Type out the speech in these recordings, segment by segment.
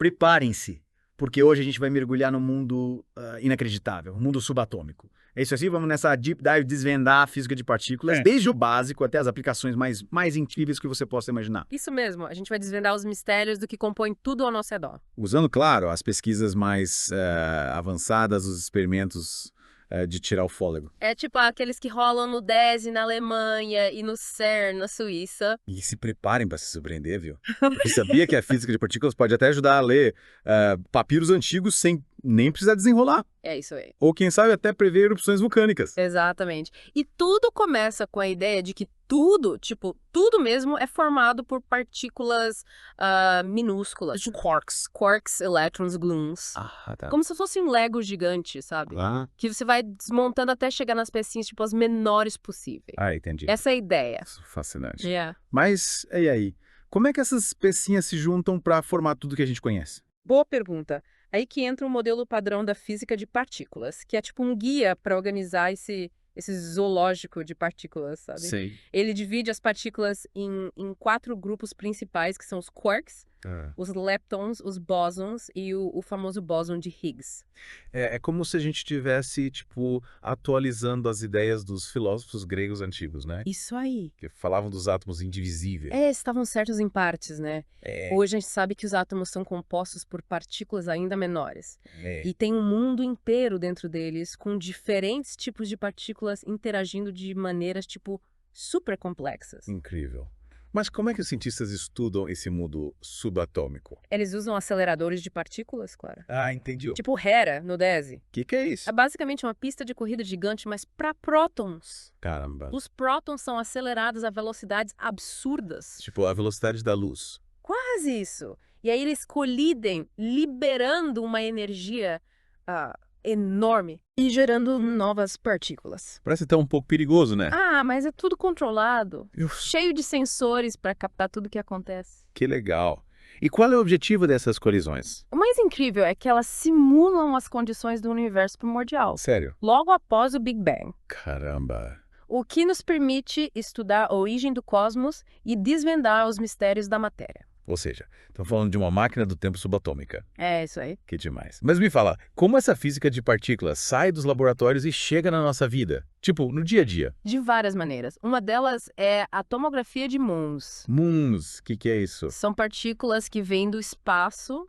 Preparem-se, porque hoje a gente vai mergulhar num mundo inacreditável, um mundo subatômico. É isso assim, vamos nessa deep dive desvendar a física de partículas, desde o básico até as aplicações mais incríveis que você possa imaginar. Isso mesmo, a gente vai desvendar os mistérios do que compõe tudo ao nosso redor. Usando, claro, as pesquisas mais avançadas, os experimentos de tirar o fôlego. É tipo aqueles que rolam no DESE na Alemanha e no CERN na Suíça. E se preparem para se surpreender, viu? Porque sabia que a física de partículas pode até ajudar a ler papiros antigos sem nem precisar desenrolar. É isso aí. Ou, quem sabe, até prever erupções vulcânicas. Exatamente. E tudo começa com a ideia de que tudo, tipo, tudo mesmo é formado por partículas minúsculas. Quarks. Quarks, elétrons, gluons. Ah, tá. Como se fosse um Lego gigante, sabe? Ah, Que você vai desmontando até chegar nas pecinhas, tipo, as menores possíveis. entendi. Essa é a ideia. Fascinante. Yeah. Mas, e aí? Como é que essas pecinhas se juntam para formar tudo que a gente conhece? Boa pergunta. Aí que entra o modelo padrão da física de partículas, que é tipo um guia para organizar esse zoológico de partículas, sabe? Sei. Ele divide as partículas em 4 grupos principais, que são os quarks, os leptons, os bósons e o famoso bóson de Higgs. É como se a gente estivesse, tipo, atualizando as ideias dos filósofos gregos antigos, né? Isso aí. Que falavam dos átomos indivisíveis. Estavam certos em partes, né? Hoje a gente sabe que os átomos são compostos por partículas ainda menores. E tem um mundo inteiro dentro deles, com diferentes tipos de partículas interagindo de maneiras, tipo, super complexas. Incrível. Mas como é que os cientistas estudam esse mundo subatômico? Eles usam aceleradores de partículas, claro. Ah, entendi. Tipo Hera, no DESE. O que é isso? É basicamente uma pista de corrida gigante, mas para prótons. Caramba. Os prótons são acelerados a velocidades absurdas. Tipo, a velocidade da luz. Quase isso. E aí eles colidem, liberando uma energia enorme e gerando novas partículas. Parece até um pouco perigoso, né? Mas é tudo controlado. Cheio de sensores para captar tudo o que acontece. Que legal. E qual é o objetivo dessas colisões? O mais incrível é que elas simulam as condições do universo primordial, Sério? logo após o Big Bang. Caramba. O que nos permite estudar a origem do cosmos e desvendar os mistérios da matéria. Ou seja, estão falando de uma máquina do tempo subatômica. É isso aí. Que demais. Mas me fala, como essa física de partículas sai dos laboratórios e chega na nossa vida? Tipo, no dia a dia. De várias maneiras. Uma delas é a tomografia de muons. Muons, o que é isso? São partículas que vêm do espaço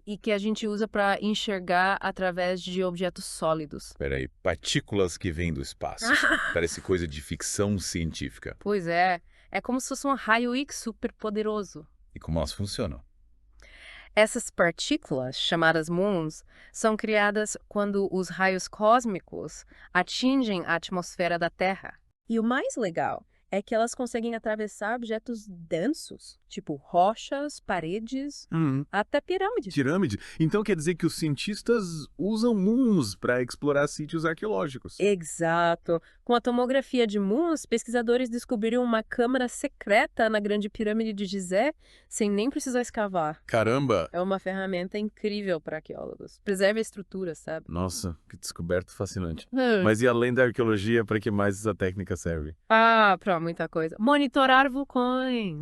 e que a gente usa para enxergar através de objetos sólidos. Peraí, partículas que vêm do espaço. Parece coisa de ficção científica. Pois é. É como se fosse um raio-x super poderoso. E como elas funcionam? Essas partículas, chamadas muons, são criadas quando os raios cósmicos atingem a atmosfera da Terra. E o mais legal é que elas conseguem atravessar objetos densos, tipo rochas, paredes, até pirâmides. Pirâmide? Então quer dizer que os cientistas usam muons para explorar sítios arqueológicos. Exato. Com a tomografia de muons, pesquisadores descobriram uma câmara secreta na Grande Pirâmide de Gizé, sem nem precisar escavar. Caramba! É uma ferramenta incrível para arqueólogos. Preserva a estrutura, sabe? Nossa, que descoberta fascinante. Mas e além da arqueologia, para que mais essa técnica serve? Para muita coisa. Monitorar vulcões,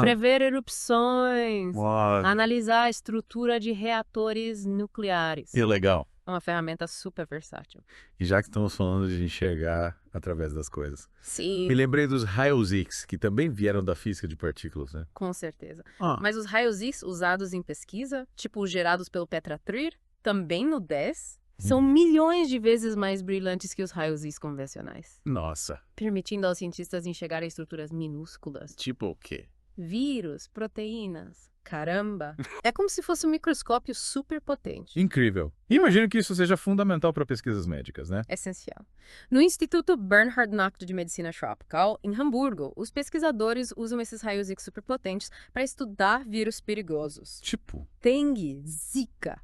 prever erupções, analisar a estrutura de reatores nucleares. Que legal. É uma ferramenta super versátil. E já que estamos falando de enxergar através das coisas. Sim. Me lembrei dos raios-x, que também vieram da física de partículas, né? Com certeza. Mas os raios-x usados em pesquisa, tipo os gerados pelo Petra Trier, também no DES, são milhões de vezes mais brilhantes que os raios-x convencionais. Nossa. Permitindo aos cientistas enxergarem estruturas minúsculas. Tipo o quê? Vírus, proteínas. Caramba! É como se fosse um microscópio super potente. Incrível. Imagino que isso seja fundamental para pesquisas médicas, né? Essencial. No Instituto Bernhard Nocht de Medicina Tropical, em Hamburgo, os pesquisadores usam esses raios-x superpotentes para estudar vírus perigosos. Tipo? Dengue, Zika.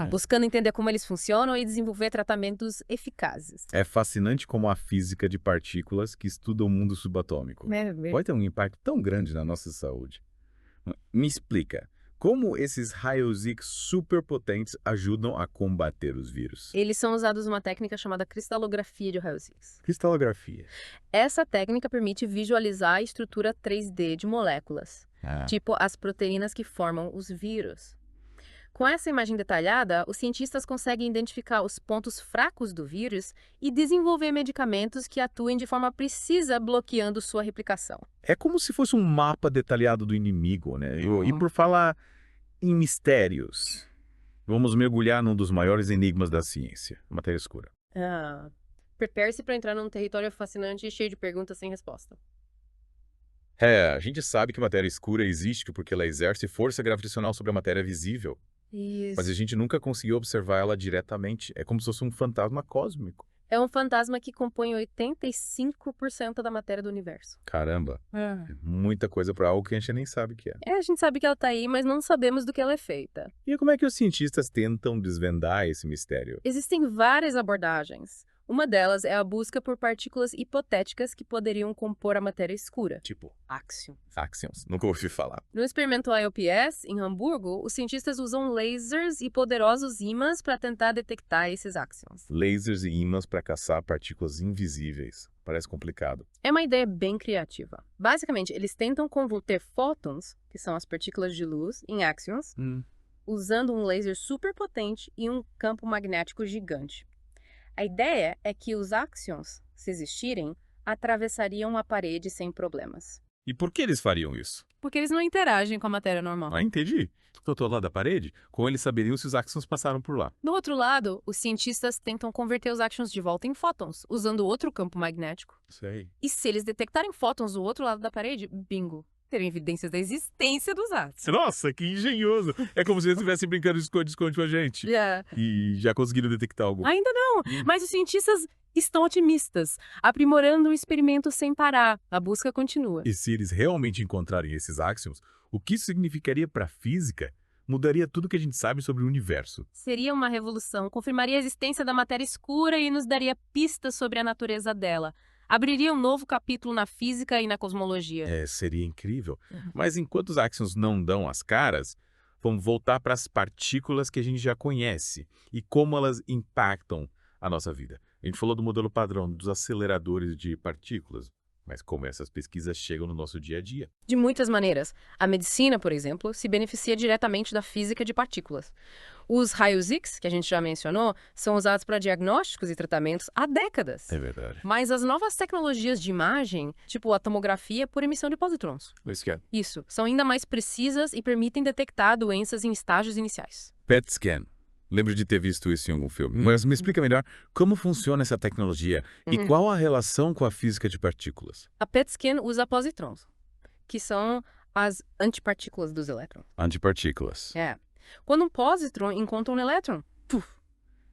Buscando entender como eles funcionam e desenvolver tratamentos eficazes. É fascinante como a física de partículas que estuda o mundo subatômico pode ter um impacto tão grande na nossa saúde. Me explica, como esses raios-x superpotentes ajudam a combater os vírus? Eles são usados numa técnica chamada cristalografia de raios-x. Cristalografia. Essa técnica permite visualizar a estrutura 3D de moléculas, tipo as proteínas que formam os vírus. Com essa imagem detalhada, os cientistas conseguem identificar os pontos fracos do vírus e desenvolver medicamentos que atuem de forma precisa, bloqueando sua replicação. É como se fosse um mapa detalhado do inimigo, né? E por falar em mistérios, vamos mergulhar num dos maiores enigmas da ciência, a matéria escura. Prepare-se para entrar num território fascinante e cheio de perguntas sem resposta. A gente sabe que matéria escura existe porque ela exerce força gravitacional sobre a matéria visível. Isso. Mas a gente nunca conseguiu observar ela diretamente. É como se fosse um fantasma cósmico. É um fantasma que compõe 85% da matéria do universo. Caramba, muita coisa para algo que a gente nem sabe o que é. A gente sabe que ela tá aí, mas não sabemos do que ela é feita. E como é que os cientistas tentam desvendar esse mistério? Existem várias abordagens. Uma delas é a busca por partículas hipotéticas que poderiam compor a matéria escura. Tipo? Axions. Nunca ouvi falar. No experimento IOPS, em Hamburgo, os cientistas usam lasers e poderosos ímãs para tentar detectar esses axions. Lasers e ímãs para caçar partículas invisíveis. Parece complicado. É uma ideia bem criativa. Basicamente, eles tentam converter fótons, que são as partículas de luz, em axions, usando um laser super potente e um campo magnético gigante. A ideia é que os axions, se existirem, atravessariam a parede sem problemas. E por que eles fariam isso? Porque eles não interagem com a matéria normal. Entendi. Do outro lado da parede, como eles saberiam se os axions passaram por lá? Do outro lado, os cientistas tentam converter os axions de volta em fótons, usando outro campo magnético. Sei. E se eles detectarem fótons do outro lado da parede, bingo, teriam evidências da existência dos átomos. Nossa, que engenhoso! É como se eles estivessem brincando de esconde-esconde com a gente. E já conseguiram detectar algo. Ainda não, mas os cientistas estão otimistas, aprimorando o experimento sem parar. A busca continua. E se eles realmente encontrarem esses axions, o que isso significaria para a física? Mudaria tudo que a gente sabe sobre o universo. Seria uma revolução, confirmaria a existência da matéria escura e nos daria pistas sobre a natureza dela. Abriria um novo capítulo na física e na cosmologia. Seria incrível. Mas enquanto os axions não dão as caras, vamos voltar para as partículas que a gente já conhece e como elas impactam a nossa vida. A gente falou do modelo padrão dos aceleradores de partículas, mas como essas pesquisas chegam no nosso dia a dia? De muitas maneiras. A medicina, por exemplo, se beneficia diretamente da física de partículas. Os raios X, que a gente já mencionou, são usados para diagnósticos e tratamentos há décadas. É verdade. Mas as novas tecnologias de imagem, tipo a tomografia por emissão de positrons. Isso, são ainda mais precisas e permitem detectar doenças em estágios iniciais. PET scan. Lembro de ter visto isso em algum filme. Mas me explica melhor como funciona essa tecnologia e qual a relação com a física de partículas. A PET scan usa positrons, que são as antipartículas dos elétrons. Antipartículas. Quando um positron encontra um elétron,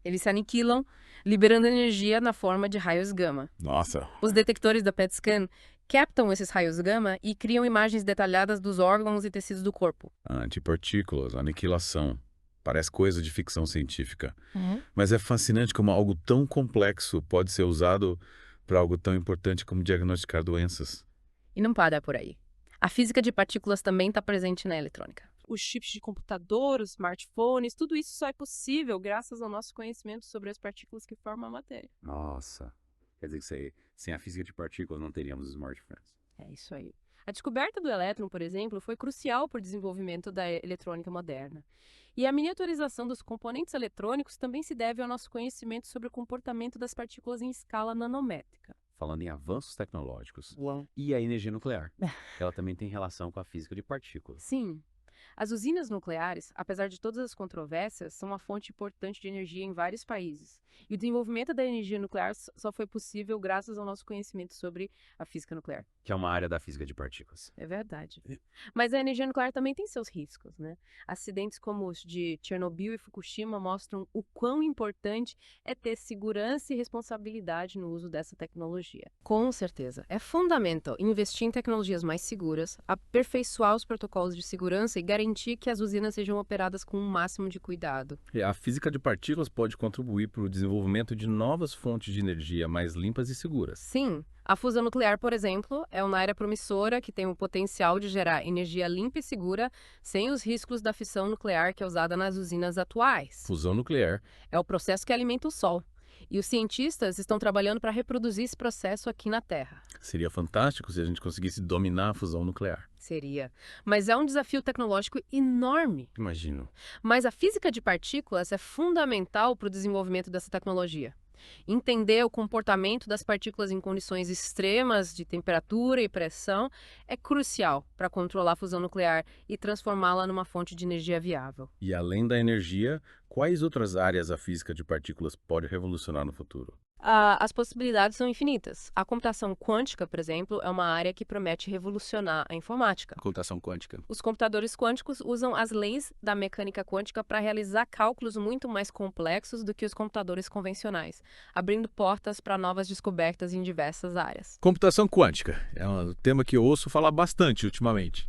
eles se aniquilam, liberando energia na forma de raios gama. Nossa. Os detectores da PET scan captam esses raios gama e criam imagens detalhadas dos órgãos e tecidos do corpo. Antipartículas, aniquilação. Parece coisa de ficção científica. Mas é fascinante como algo tão complexo pode ser usado para algo tão importante como diagnosticar doenças. E não para por aí. A física de partículas também está presente na eletrônica. Os chips de computador, os smartphones, tudo isso só é possível graças ao nosso conhecimento sobre as partículas que formam a matéria. Nossa. Quer dizer que sem a física de partículas não teríamos smartphones. É isso aí. A descoberta do elétron, por exemplo, foi crucial para o desenvolvimento da eletrônica moderna. E a miniaturização dos componentes eletrônicos também se deve ao nosso conhecimento sobre o comportamento das partículas em escala nanométrica. Falando em avanços tecnológicos, e a energia nuclear. Ela também tem relação com a física de partículas. Sim. As usinas nucleares, apesar de todas as controvérsias, são uma fonte importante de energia em vários países. E o desenvolvimento da energia nuclear só foi possível graças ao nosso conhecimento sobre a física nuclear. Que é uma área da física de partículas. É verdade. Mas a energia nuclear também tem seus riscos, né? Acidentes como os de Chernobyl e Fukushima mostram o quão importante é ter segurança e responsabilidade no uso dessa tecnologia. Com certeza, é fundamental investir em tecnologias mais seguras, aperfeiçoar os protocolos de segurança e garantir que as usinas sejam operadas com o máximo de cuidado. A física de partículas pode contribuir para o desenvolvimento de novas fontes de energia mais limpas e seguras. Sim. A fusão nuclear, por exemplo, é uma área promissora que tem o potencial de gerar energia limpa e segura sem os riscos da fissão nuclear que é usada nas usinas atuais. Fusão nuclear. É o processo que alimenta o Sol. E os cientistas estão trabalhando para reproduzir esse processo aqui na Terra. Seria fantástico se a gente conseguisse dominar a fusão nuclear. Seria. Mas é um desafio tecnológico enorme. Imagino. Mas a física de partículas é fundamental para o desenvolvimento dessa tecnologia. Entender o comportamento das partículas em condições extremas de temperatura e pressão é crucial para controlar a fusão nuclear e transformá-la numa fonte de energia viável. E além da energia, quais outras áreas a física de partículas pode revolucionar no futuro? As possibilidades são infinitas. A computação quântica, por exemplo, é uma área que promete revolucionar a informática. Computação quântica. Os computadores quânticos usam as leis da mecânica quântica para realizar cálculos muito mais complexos do que os computadores convencionais, abrindo portas para novas descobertas em diversas áreas. Computação quântica é um tema que eu ouço falar bastante ultimamente.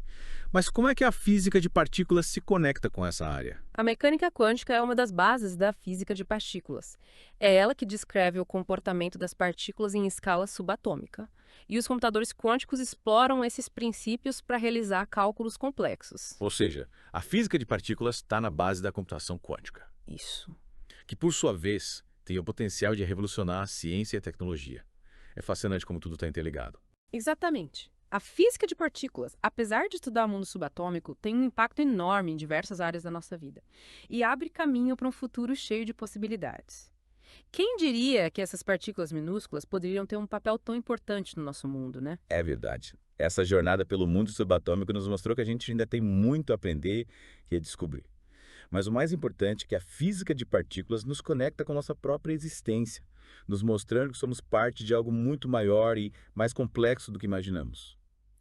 Mas como é que a física de partículas se conecta com essa área? A mecânica quântica é uma das bases da física de partículas. É ela que descreve o comportamento das partículas em escala subatômica. E os computadores quânticos exploram esses princípios para realizar cálculos complexos. Ou seja, a física de partículas está na base da computação quântica. Isso. Que, por sua vez, tem o potencial de revolucionar a ciência e a tecnologia. É fascinante como tudo está interligado. Exatamente. A física de partículas, apesar de estudar o mundo subatômico, tem um impacto enorme em diversas áreas da nossa vida e abre caminho para um futuro cheio de possibilidades. Quem diria que essas partículas minúsculas poderiam ter um papel tão importante no nosso mundo, né? É verdade. Essa jornada pelo mundo subatômico nos mostrou que a gente ainda tem muito a aprender e a descobrir. Mas o mais importante é que a física de partículas nos conecta com nossa própria existência, nos mostrando que somos parte de algo muito maior e mais complexo do que imaginamos.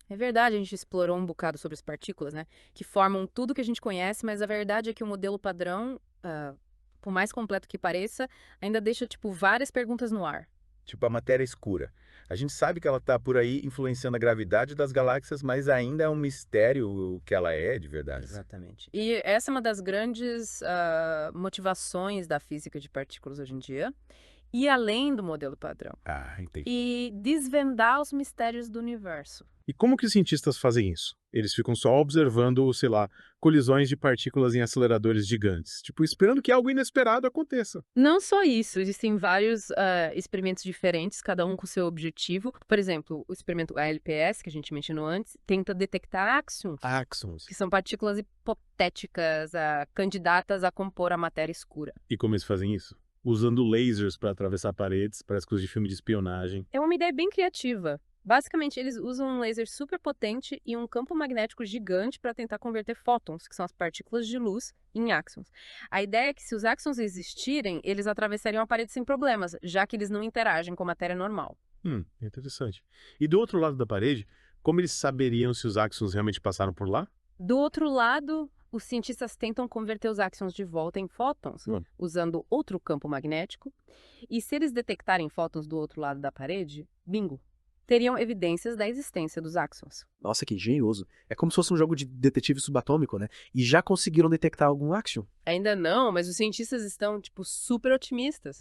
É verdade, a gente explorou um bocado sobre as partículas, né? Que formam tudo que a gente conhece, mas a verdade é que o modelo padrão, por mais completo que pareça, ainda deixa, várias perguntas no ar. Tipo a matéria escura. A gente sabe que ela está por aí influenciando a gravidade das galáxias, mas ainda é um mistério o que ela é de verdade. Exatamente. E essa é uma das grandes motivações da física de partículas hoje em dia. E além do modelo padrão. Entendi. E desvendar os mistérios do universo. E como que os cientistas fazem isso? Eles ficam só observando, sei lá, colisões de partículas em aceleradores gigantes, esperando que algo inesperado aconteça. Não só isso, existem vários experimentos diferentes, cada um com seu objetivo. Por exemplo, o experimento ALPS, que a gente mencionou antes, tenta detectar áxions. Que são partículas hipotéticas, candidatas a compor a matéria escura. E como eles fazem isso? Usando lasers para atravessar paredes, parece coisa de filme de espionagem. É uma ideia bem criativa. Basicamente, eles usam um laser super potente e um campo magnético gigante para tentar converter fótons, que são as partículas de luz, em áxions. A ideia é que se os áxions existirem, eles atravessariam a parede sem problemas, já que eles não interagem com matéria normal. Interessante. E do outro lado da parede, como eles saberiam se os áxions realmente passaram por lá? Do outro lado, os cientistas tentam converter os áxions de volta em fótons, usando outro campo magnético. E se eles detectarem fótons do outro lado da parede, bingo! Teriam evidências da existência dos áxions. Nossa, que engenhoso. É como se fosse um jogo de detetive subatômico, né? E já conseguiram detectar algum áxion? Ainda não, mas os cientistas estão, super otimistas,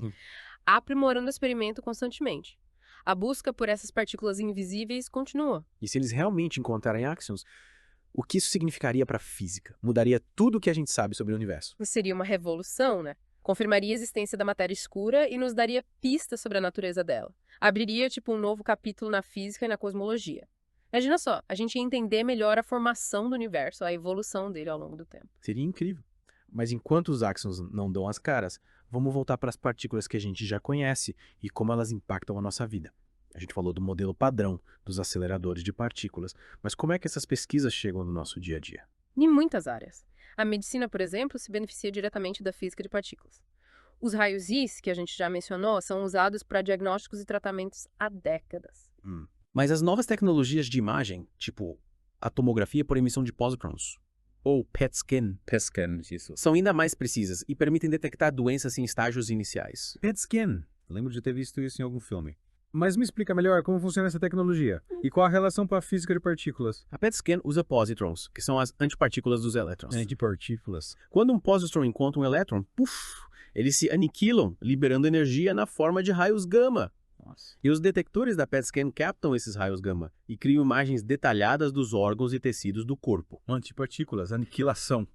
aprimorando o experimento constantemente. A busca por essas partículas invisíveis continua. E se eles realmente encontrarem áxions, o que isso significaria para a física? Mudaria tudo o que a gente sabe sobre o universo. Seria uma revolução, né? Confirmaria a existência da matéria escura e nos daria pistas sobre a natureza dela. Abriria, um novo capítulo na física e na cosmologia. Imagina só, a gente ia entender melhor a formação do universo, a evolução dele ao longo do tempo. Seria incrível. Mas enquanto os áxions não dão as caras, vamos voltar para as partículas que a gente já conhece e como elas impactam a nossa vida. A gente falou do modelo padrão dos aceleradores de partículas, mas como é que essas pesquisas chegam no nosso dia a dia? Em muitas áreas. A medicina, por exemplo, se beneficia diretamente da física de partículas. Os raios-X, que a gente já mencionou, são usados para diagnósticos e tratamentos há décadas. Mas as novas tecnologias de imagem, tipo a tomografia por emissão de pósitrons, ou PET scan, isso. são ainda mais precisas e permitem detectar doenças em estágios iniciais. PET scan. Lembro de ter visto isso em algum filme. Mas me explica melhor como funciona essa tecnologia e qual a relação com a física de partículas. A PET scan usa positrons, que são as antipartículas dos elétrons. Antipartículas. Quando um positron encontra um elétron, eles se aniquilam, liberando energia na forma de raios gama. Nossa. E os detectores da PET scan captam esses raios gama e criam imagens detalhadas dos órgãos e tecidos do corpo. Antipartículas, aniquilação.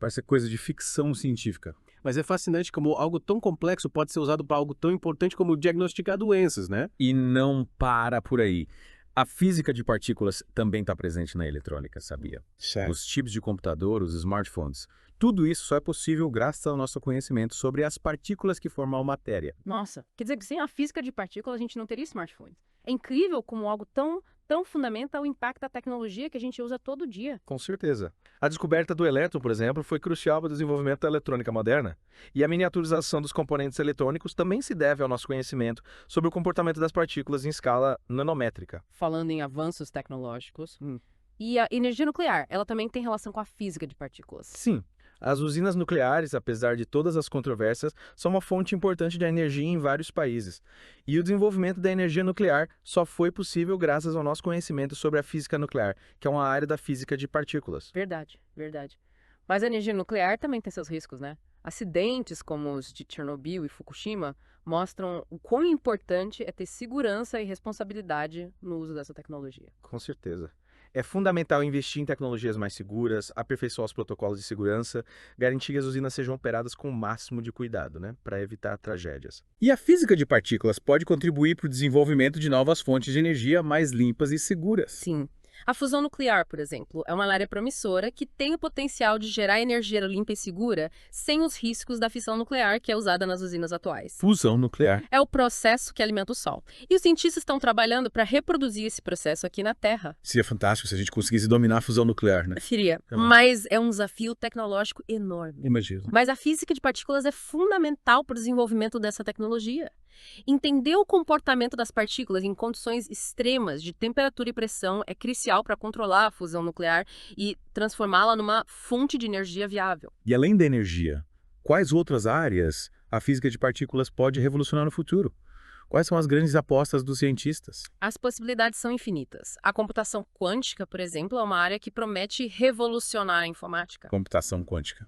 Parece coisa de ficção científica. Mas é fascinante como algo tão complexo pode ser usado para algo tão importante como diagnosticar doenças, né? E não para por aí. A física de partículas também está presente na eletrônica, sabia? Certo. Os chips de computador, os smartphones. Tudo isso só é possível graças ao nosso conhecimento sobre as partículas que formam a matéria. Nossa, quer dizer que sem a física de partículas a gente não teria smartphones. É incrível como algo tão fundamental impacta a tecnologia que a gente usa todo dia. Com certeza. A descoberta do elétron, por exemplo, foi crucial para o desenvolvimento da eletrônica moderna. E a miniaturização dos componentes eletrônicos também se deve ao nosso conhecimento sobre o comportamento das partículas em escala nanométrica. Falando em avanços tecnológicos. E a energia nuclear, ela também tem relação com a física de partículas. Sim, as usinas nucleares, apesar de todas as controvérsias, são uma fonte importante de energia em vários países. E o desenvolvimento da energia nuclear só foi possível graças ao nosso conhecimento sobre a física nuclear, que é uma área da física de partículas. Verdade, verdade. Mas a energia nuclear também tem seus riscos, né? Acidentes como os de Chernobyl e Fukushima mostram o quão importante é ter segurança e responsabilidade no uso dessa tecnologia. Com certeza. É fundamental investir em tecnologias mais seguras, aperfeiçoar os protocolos de segurança, garantir que as usinas sejam operadas com o máximo de cuidado, né, para evitar tragédias. E a física de partículas pode contribuir para o desenvolvimento de novas fontes de energia mais limpas e seguras. Sim. A fusão nuclear, por exemplo, é uma área promissora que tem o potencial de gerar energia limpa e segura sem os riscos da fissão nuclear que é usada nas usinas atuais. Fusão nuclear. É o processo que alimenta o Sol. E os cientistas estão trabalhando para reproduzir esse processo aqui na Terra. Seria fantástico se a gente conseguisse dominar a fusão nuclear, né? Seria, mas é um desafio tecnológico enorme. Imagino. Mas a física de partículas é fundamental para o desenvolvimento dessa tecnologia. Entender o comportamento das partículas em condições extremas de temperatura e pressão é crucial para controlar a fusão nuclear e transformá-la numa fonte de energia viável. E além da energia, quais outras áreas a física de partículas pode revolucionar no futuro? Quais são as grandes apostas dos cientistas? As possibilidades são infinitas. A computação quântica, por exemplo, é uma área que promete revolucionar a informática. Computação quântica.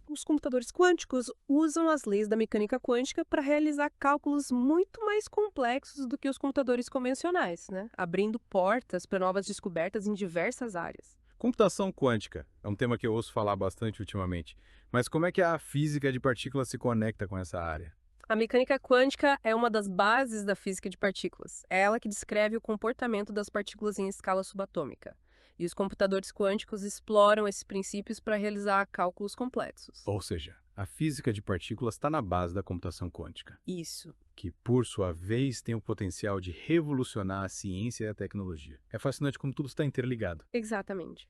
Os computadores quânticos usam as leis da mecânica quântica para realizar cálculos muito mais complexos do que os computadores convencionais, né? Abrindo portas para novas descobertas em diversas áreas. Computação quântica é um tema que eu ouço falar bastante ultimamente. Mas como é que a física de partículas se conecta com essa área? A mecânica quântica é uma das bases da física de partículas. É ela que descreve o comportamento das partículas em escala subatômica. E os computadores quânticos exploram esses princípios para realizar cálculos complexos. Ou seja, a física de partículas está na base da computação quântica. Isso. Que, por sua vez, tem o potencial de revolucionar a ciência e a tecnologia. É fascinante como tudo está interligado. Exatamente.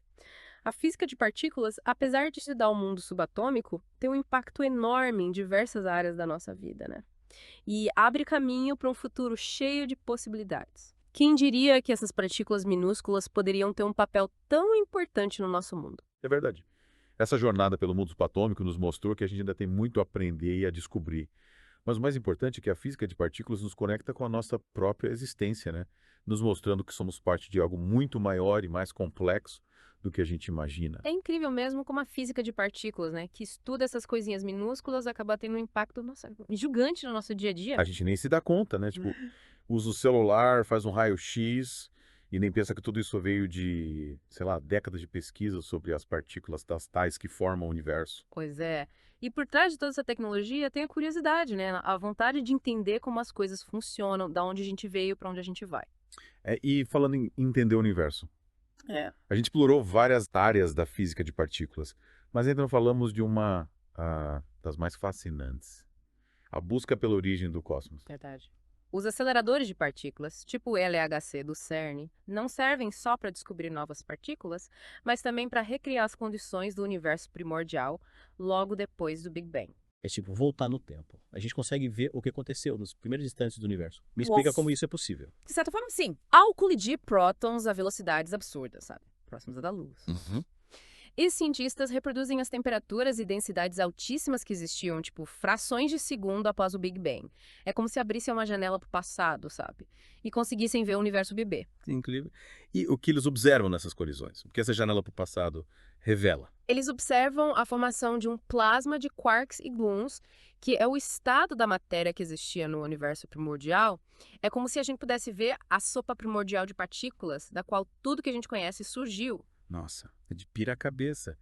A física de partículas, apesar de estudar o mundo subatômico, tem um impacto enorme em diversas áreas da nossa vida, né? E abre caminho para um futuro cheio de possibilidades. Quem diria que essas partículas minúsculas poderiam ter um papel tão importante no nosso mundo? É verdade. Essa jornada pelo mundo subatômico nos mostrou que a gente ainda tem muito a aprender e a descobrir. Mas o mais importante é que a física de partículas nos conecta com a nossa própria existência, né? Nos mostrando que somos parte de algo muito maior e mais complexo do que a gente imagina. É incrível mesmo como a física de partículas, né, que estuda essas coisinhas minúsculas, acaba tendo um impacto gigante no nosso dia a dia. A gente nem se dá conta, né? Tipo, usa o celular, faz um raio-x e nem pensa que tudo isso veio de, sei lá, décadas de pesquisa sobre as partículas das tais que formam o universo. Pois é. E por trás de toda essa tecnologia tem a curiosidade, né? A vontade de entender como as coisas funcionam, da onde a gente veio, para onde a gente vai. E falando em entender o universo. A gente explorou várias áreas da física de partículas, mas ainda não falamos de uma das mais fascinantes. A busca pela origem do cosmos. Verdade. Os aceleradores de partículas, tipo o LHC do CERN, não servem só para descobrir novas partículas, mas também para recriar as condições do universo primordial logo depois do Big Bang. É tipo voltar no tempo. A gente consegue ver o que aconteceu nos primeiros instantes do universo. Me explica como isso é possível. De certa forma, sim. Ao colidir prótons a velocidades absurdas, sabe? Próximos da luz. E cientistas reproduzem as temperaturas e densidades altíssimas que existiam, tipo, frações de segundo após o Big Bang. É como se abrissem uma janela para o passado, sabe? E conseguissem ver o universo bebê. Incrível. E o que eles observam nessas colisões? O que essa janela para o passado revela? Eles observam a formação de um plasma de quarks e gluons, que é o estado da matéria que existia no universo primordial. É como se a gente pudesse ver a sopa primordial de partículas, da qual tudo que a gente conhece surgiu. Nossa, é de pira a cabeça.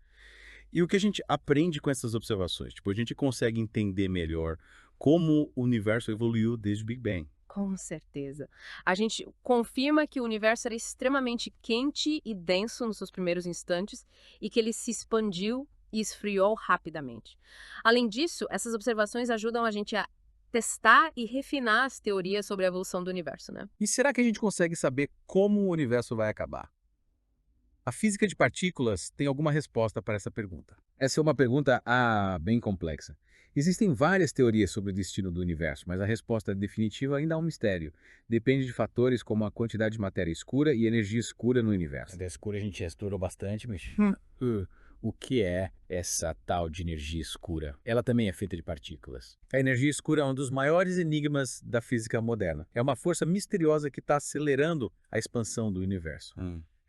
E o que a gente aprende com essas observações? Tipo, a gente consegue entender melhor como o universo evoluiu desde o Big Bang. Com certeza. A gente confirma que o universo era extremamente quente e denso nos seus primeiros instantes e que ele se expandiu e esfriou rapidamente. Além disso, essas observações ajudam a gente a testar e refinar as teorias sobre a evolução do universo, né? E será que a gente consegue saber como o universo vai acabar? A física de partículas tem alguma resposta para essa pergunta. Essa é uma pergunta, bem complexa. Existem várias teorias sobre o destino do universo, mas a resposta definitiva ainda é um mistério. Depende de fatores como a quantidade de matéria escura e energia escura no universo. Da escura a gente já estudou bastante, mas... O que é essa tal de energia escura? Ela também é feita de partículas. A energia escura é um dos maiores enigmas da física moderna. É uma força misteriosa que está acelerando a expansão do universo.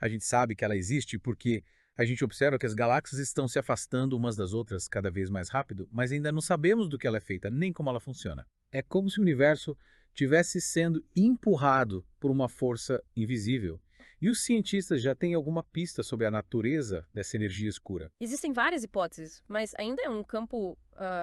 A gente sabe que ela existe porque a gente observa que as galáxias estão se afastando umas das outras cada vez mais rápido, mas ainda não sabemos do que ela é feita, nem como ela funciona. É como se o universo estivesse sendo empurrado por uma força invisível. E os cientistas já têm alguma pista sobre a natureza dessa energia escura? Existem várias hipóteses, mas ainda é um campo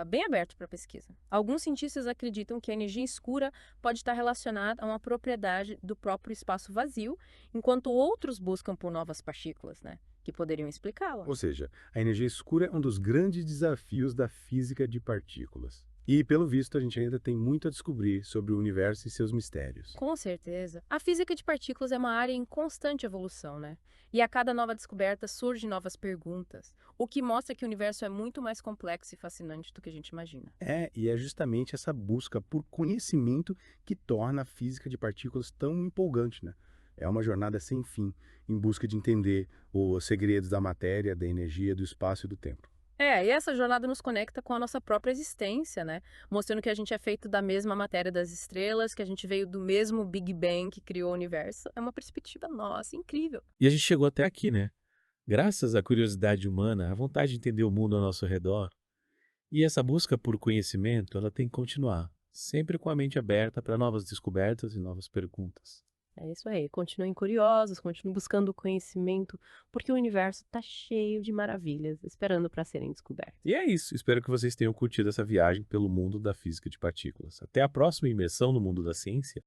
bem aberto para pesquisa. Alguns cientistas acreditam que a energia escura pode estar relacionada a uma propriedade do próprio espaço vazio, enquanto outros buscam por novas partículas, né, que poderiam explicá-la. Ou seja, a energia escura é um dos grandes desafios da física de partículas. E, pelo visto, a gente ainda tem muito a descobrir sobre o universo e seus mistérios. Com certeza. A física de partículas é uma área em constante evolução, né? E a cada nova descoberta surgem novas perguntas, o que mostra que o universo é muito mais complexo e fascinante do que a gente imagina. E é justamente essa busca por conhecimento que torna a física de partículas tão empolgante, né? É uma jornada sem fim, em busca de entender os segredos da matéria, da energia, do espaço e do tempo. E essa jornada nos conecta com a nossa própria existência, né? Mostrando que a gente é feito da mesma matéria das estrelas, que a gente veio do mesmo Big Bang que criou o universo. É uma perspectiva nossa, incrível. E a gente chegou até aqui, né? Graças à curiosidade humana, à vontade de entender o mundo ao nosso redor. E essa busca por conhecimento, ela tem que continuar, sempre com a mente aberta para novas descobertas e novas perguntas. É isso aí, continuem curiosos, continuem buscando conhecimento, porque o universo está cheio de maravilhas, esperando para serem descobertas. E é isso, espero que vocês tenham curtido essa viagem pelo mundo da física de partículas. Até a próxima imersão no mundo da ciência.